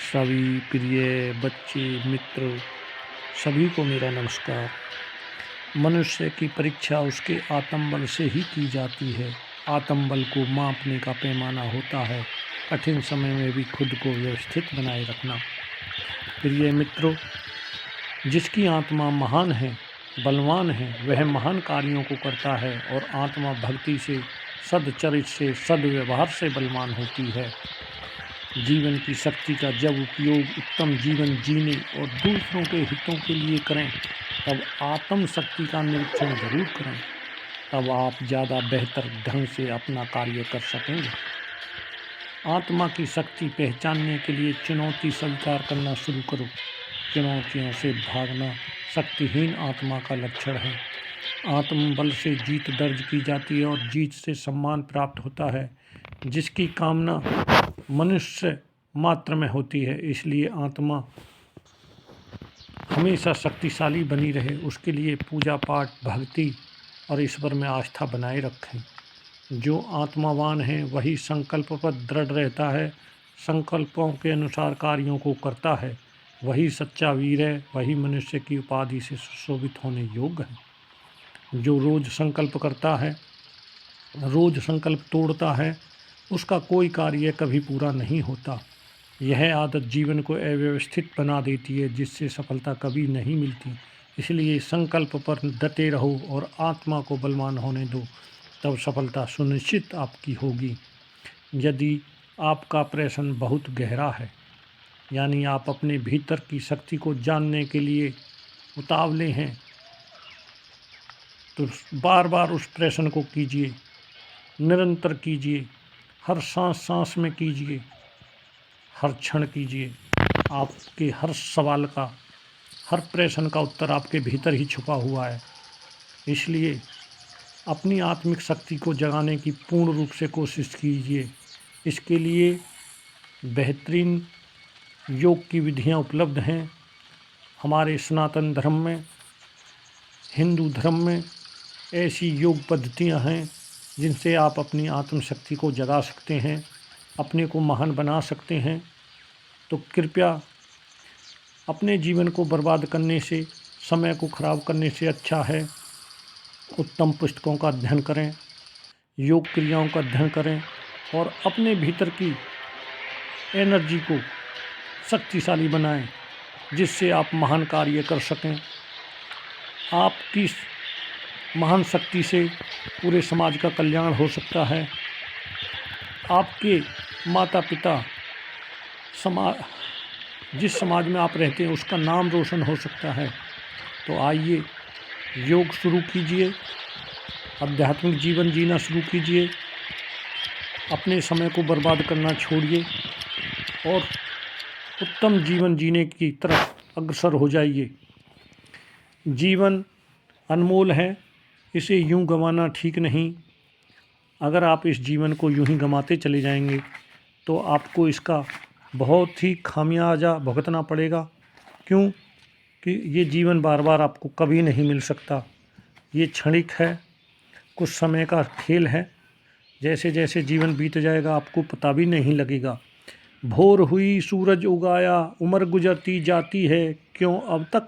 सभी प्रिय बच्चे मित्र सभी को मेरा नमस्कार। मनुष्य की परीक्षा उसके आत्मबल से ही की जाती है। आत्मबल को मापने का पैमाना होता है कठिन समय में भी खुद को व्यवस्थित बनाए रखना। प्रिय मित्रों, जिसकी आत्मा महान है, बलवान है, वह महान कार्यों को करता है और आत्मा भक्ति से, सदचरित से, सद्व्यवहार से बलवान होती है। जीवन की शक्ति का जब उपयोग उत्तम जीवन जीने और दूसरों के हितों के लिए करें, तब आत्म शक्ति का निरीक्षण जरूर करें। तब आप ज़्यादा बेहतर ढंग से अपना कार्य कर सकेंगे। आत्मा की शक्ति पहचानने के लिए चुनौती स्वीकार करना शुरू करो। चुनौतियों से भागना शक्तिहीन आत्मा का लक्षण है। आत्मबल से जीत दर्ज की जाती है और जीत से सम्मान प्राप्त होता है, जिसकी कामना मनुष्य मात्र में होती है। इसलिए आत्मा हमेशा शक्तिशाली बनी रहे, उसके लिए पूजा पाठ, भक्ति और ईश्वर में आस्था बनाए रखें। जो आत्मावान है वही संकल्प पर दृढ़ रहता है, संकल्पों के अनुसार कार्यों को करता है। वही सच्चा वीर है, वही मनुष्य की उपाधि से सुशोभित होने योग्य है। जो रोज संकल्प करता है, रोज संकल्प तोड़ता है, उसका कोई कार्य कभी पूरा नहीं होता। यह आदत जीवन को अव्यवस्थित बना देती है, जिससे सफलता कभी नहीं मिलती। इसलिए संकल्प पर डटे रहो और आत्मा को बलवान होने दो, तब सफलता सुनिश्चित आपकी होगी। यदि आपका प्रश्न बहुत गहरा है, यानी आप अपने भीतर की शक्ति को जानने के लिए उतावले हैं, तो बार बार उस प्रश्न को कीजिए, निरंतर कीजिए, हर सांस में कीजिए, हर क्षण कीजिए। आपके हर सवाल का, हर प्रश्न का उत्तर आपके भीतर ही छुपा हुआ है। इसलिए अपनी आत्मिक शक्ति को जगाने की पूर्ण रूप से कोशिश कीजिए। इसके लिए बेहतरीन योग की विधियां उपलब्ध हैं। हमारे सनातन धर्म में, हिंदू धर्म में ऐसी योग पद्धतियां हैं जिनसे आप अपनी आत्मशक्ति को जगा सकते हैं, अपने को महान बना सकते हैं। तो कृपया अपने जीवन को बर्बाद करने से, समय को खराब करने से अच्छा है उत्तम पुस्तकों का अध्ययन करें, योग क्रियाओं का अध्ययन करें और अपने भीतर की एनर्जी को शक्तिशाली बनाएं, जिससे आप महान कार्य कर सकें। आपकी महान शक्ति से पूरे समाज का कल्याण हो सकता है। आपके माता पिता, जिस समाज में आप रहते हैं उसका नाम रोशन हो सकता है। तो आइए योग शुरू कीजिए, आध्यात्मिक जीवन जीना शुरू कीजिए, अपने समय को बर्बाद करना छोड़िए और उत्तम जीवन जीने की तरफ अग्रसर हो जाइए। जीवन अनमोल है, इसे यूं गंवाना ठीक नहीं। अगर आप इस जीवन को यूं ही गंवाते चले जाएंगे तो आपको इसका बहुत ही खामियाजा भुगतना पड़ेगा। क्यों कि ये जीवन बार बार आपको कभी नहीं मिल सकता। ये क्षणिक है, कुछ समय का खेल है। जैसे जैसे जीवन बीत जाएगा आपको पता भी नहीं लगेगा। भोर हुई सूरज उगाया, उम्र गुजरती जाती है, क्यों अब तक